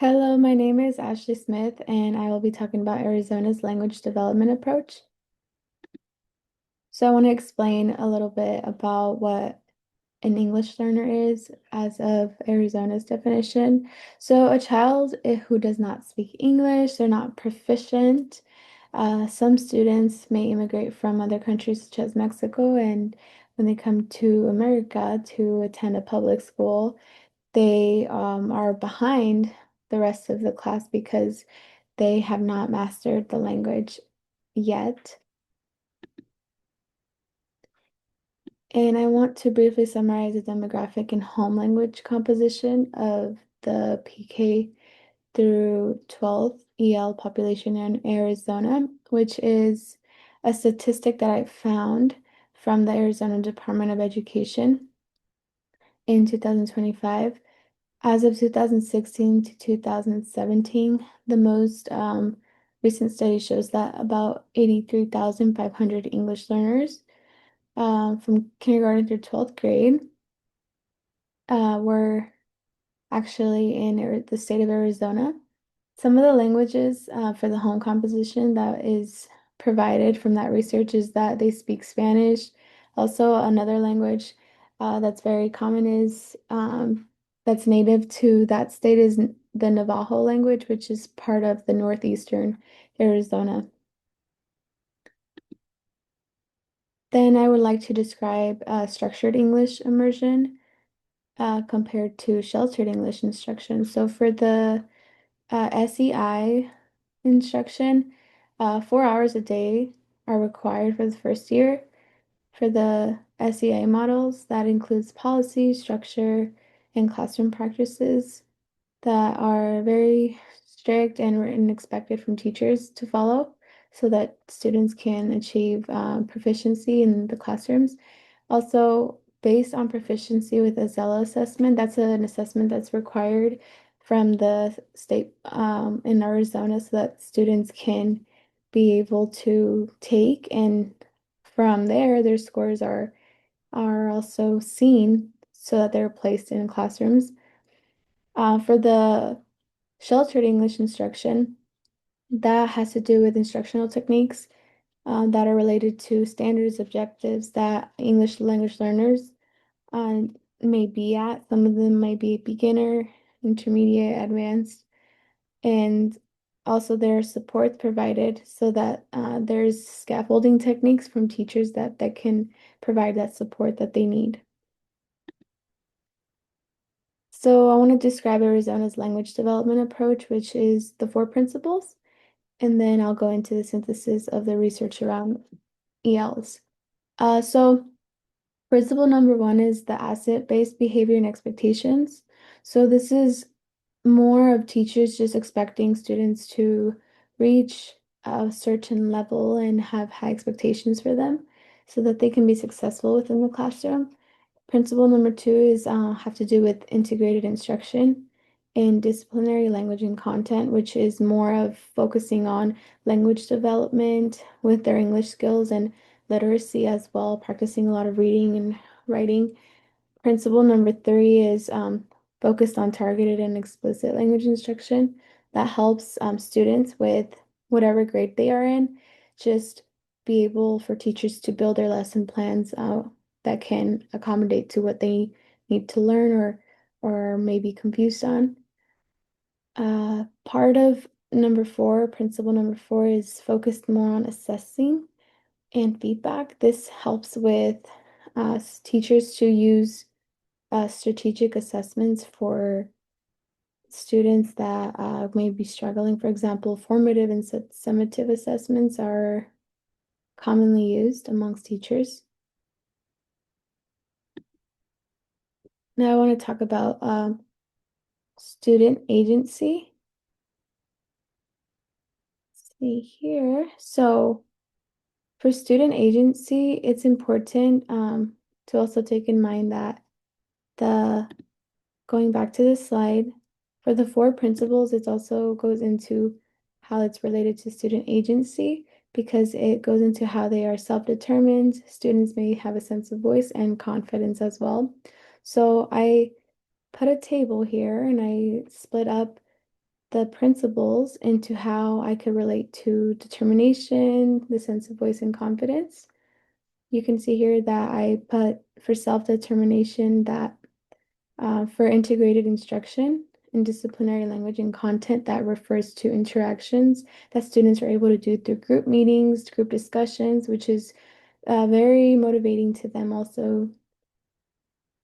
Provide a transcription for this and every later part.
Hello, my name is Ashley Smith, and I will be talking about Arizona's language development approach. So, I want to explain a little bit about what an English learner is as of Arizona's definition. So, a child who does not speak English, they're not proficient. Some students may immigrate from other countries such as Mexico, and when they come to America to attend a public school, they are behind the rest of the class because they have not mastered the language yet. And I want to briefly summarize the demographic and home language composition of the PK through 12th EL population in Arizona, which is a statistic that I found from the Arizona Department of Education in 2025. As of 2016 to 2017, the most recent study shows that about 83,500 English learners from kindergarten through 12th grade were actually in the state of Arizona. Some of the languages for the home composition that is provided from that research is that they speak Spanish. Also, another language that's very common is that's native to that state is the Navajo language, which is part of the northeastern Arizona. Then I would like to describe structured English immersion compared to sheltered English instruction. So for the SEI instruction, 4 hours a day are required for the first year. For the SEA models, that includes policy, structure, and classroom practices that are very strict and written expected from teachers to follow so that students can achieve proficiency in the classrooms. Also, based on proficiency with a Zella assessment, that's an assessment that's required from the state in Arizona so that students can be able to take, and from there, their scores are also seen so that they're placed in classrooms. For the sheltered English instruction, that has to do with instructional techniques that are related to standards, objectives that English language learners uh, may be at. Some of them might be beginner, intermediate, advanced, and also there are supports provided so that there's scaffolding techniques from teachers that can provide that support that they need. So I want to describe Arizona's language development approach, which is the four principles, and then I'll go into the synthesis of the research around ELs. So principle number one is the asset-based behavior and expectations. So this is more of teachers just expecting students to reach a certain level and have high expectations for them so that they can be successful within the classroom. Principle number two is have to do with integrated instruction and disciplinary language and content, which is more of focusing on language development with their English skills and literacy as well, practicing a lot of reading and writing. Principle number three is focused on targeted and explicit language instruction that helps students with whatever grade they are in, just be able for teachers to build their lesson plans that can accommodate to what they need to learn or may be confused on. Part of number four, principle number four, is focused more on assessing and feedback. This helps with teachers to use strategic assessments for students that may be struggling. For example, formative and summative assessments are commonly used amongst teachers. Now I want to talk about student agency. Let's see here. So for student agency, it's important to also take in mind that the going back to this slide, for the four principles, it also goes into how it's related to student agency because it goes into how they are self-determined. Students may have a sense of voice and confidence as well. So I put a table here and I split up the principles into how I could relate to determination, the sense of voice and confidence. You can see here that I put for self-determination that for integrated instruction in disciplinary language and content that refers to interactions that students are able to do through group meetings, group discussions, which is very motivating to them also.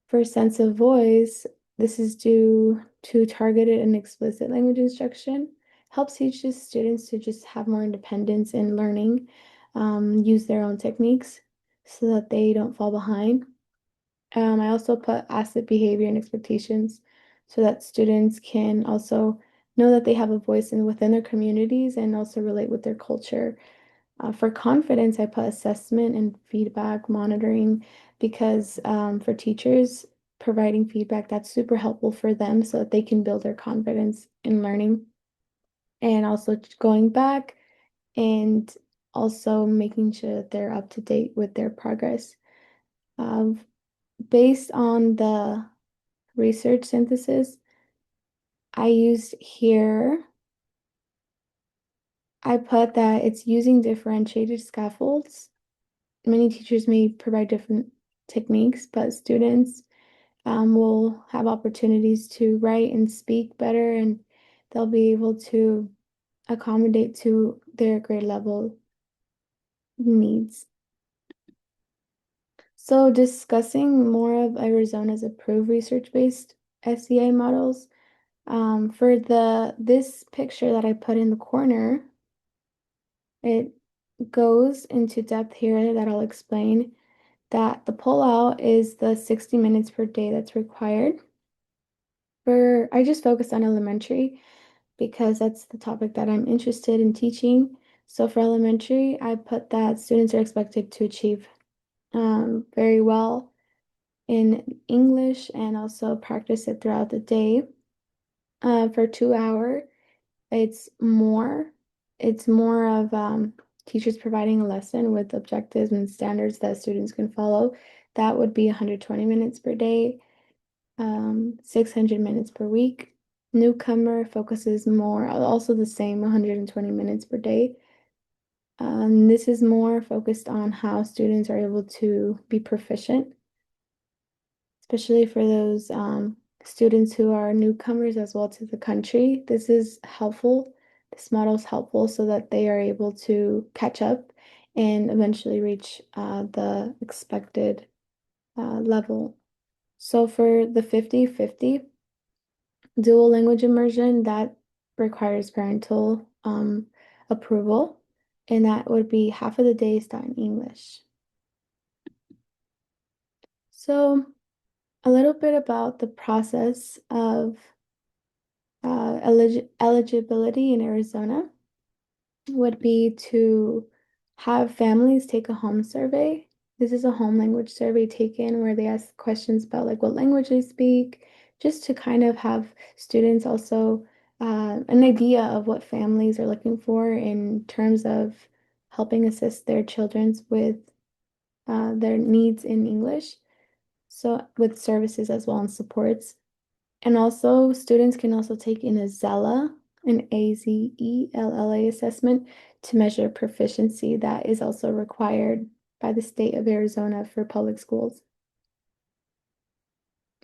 For sense of voice, this is due to targeted and explicit language instruction. Helps teaches students to just have more independence in learning, use their own techniques so that they don't fall behind. I also put asset behavior and expectations so that students can also know that they have a voice within their communities and also relate with their culture. For confidence, I put assessment and feedback monitoring because for teachers, providing feedback that's super helpful for them so that they can build their confidence in learning. And also going back and also making sure that they're up to date with their progress. Um, Based on the research synthesis I used here, I put that it's using differentiated scaffolds. Many teachers may provide different techniques, but students will have opportunities to write and speak better, and they'll be able to accommodate to their grade level needs. So discussing more of Arizona's approved research-based SEA models, for this picture that I put in the corner, it goes into depth here that I'll explain that the pullout is the 60 minutes per day that's required. I just focused on elementary because that's the topic that I'm interested in teaching. So for elementary, I put that students are expected to achieve very well in English and also practice it throughout the day. For 2 hour, it's more. It's more of teachers providing a lesson with objectives and standards that students can follow. That would be 120 minutes per day, 600 minutes per week. Newcomer focuses more, also the same 120 minutes per day. This is more focused on how students are able to be proficient, especially for those students who are newcomers as well to the country. This is helpful. This model is helpful so that they are able to catch up and eventually reach the expected level. So for the 50-50 dual language immersion, that requires parental approval, and that would be half of the day is taught in English. So a little bit about the process of eligibility in Arizona would be to have families take a home survey. This is a home language survey taken where they ask questions about like what language they speak, just to kind of have students also an idea of what families are looking for in terms of helping assist their children with their needs in English. So with services as well and supports. And also, students can also take in a Zella, an AZELLA assessment to measure proficiency that is also required by the state of Arizona for public schools.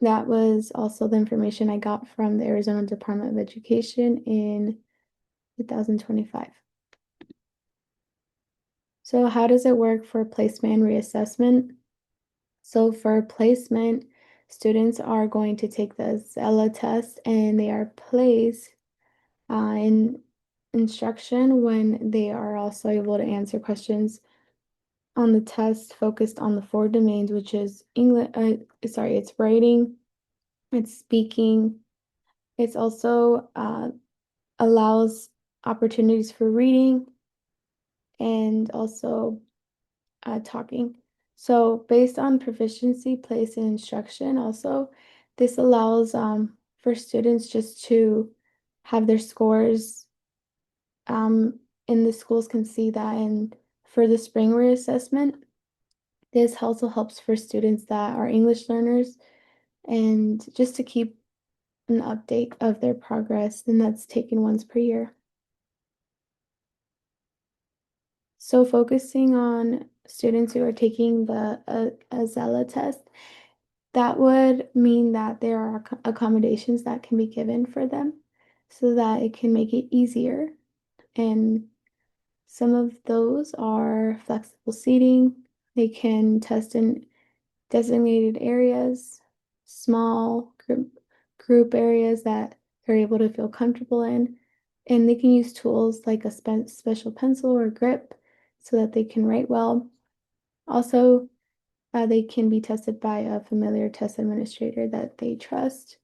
That was also the information I got from the Arizona Department of Education in 2025. So how does it work for placement and reassessment? So for placement, students are going to take the Zella test and they are placed in instruction when they are also able to answer questions on the test focused on the four domains, which is English, it's writing, it's speaking, it's also allows opportunities for reading and also talking. So based on proficiency, place, and instruction, also, this allows for students just to have their scores and the schools can see that. And for the spring reassessment, this also helps for students that are English learners and just to keep an update of their progress, and that's taken once per year. So focusing on students who are taking the AZELA test, that would mean that there are accommodations that can be given for them so that it can make it easier. And some of those are flexible seating. They can test in designated areas, small group areas that they're able to feel comfortable in. And they can use tools like a special pencil or grip so that they can write well. Also, they can be tested by a familiar test administrator that they trust.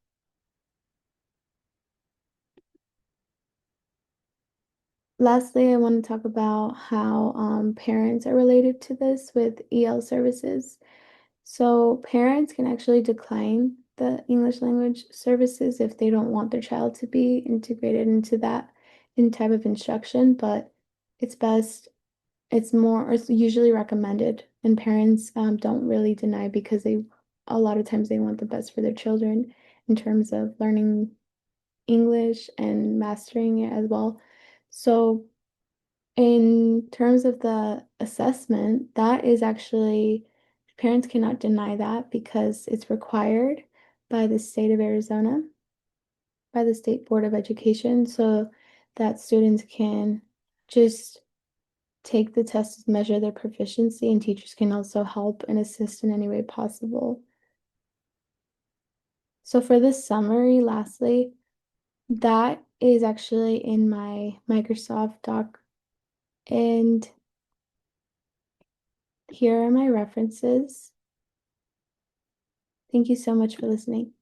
Lastly, I want to talk about how parents are related to this with EL services. So parents can actually decline the English language services if they don't want their child to be integrated into that in type of instruction, but it's best, it's usually recommended, and parents don't really deny because a lot of times they want the best for their children in terms of learning English and mastering it as well. So in terms of the assessment, that is actually, parents cannot deny that because it's required by the state of Arizona, by the State Board of Education, so that students can just take the test to measure their proficiency, and teachers can also help and assist in any way possible. So for this summary, lastly, that is actually in my Microsoft Doc, and here are my references. Thank you so much for listening.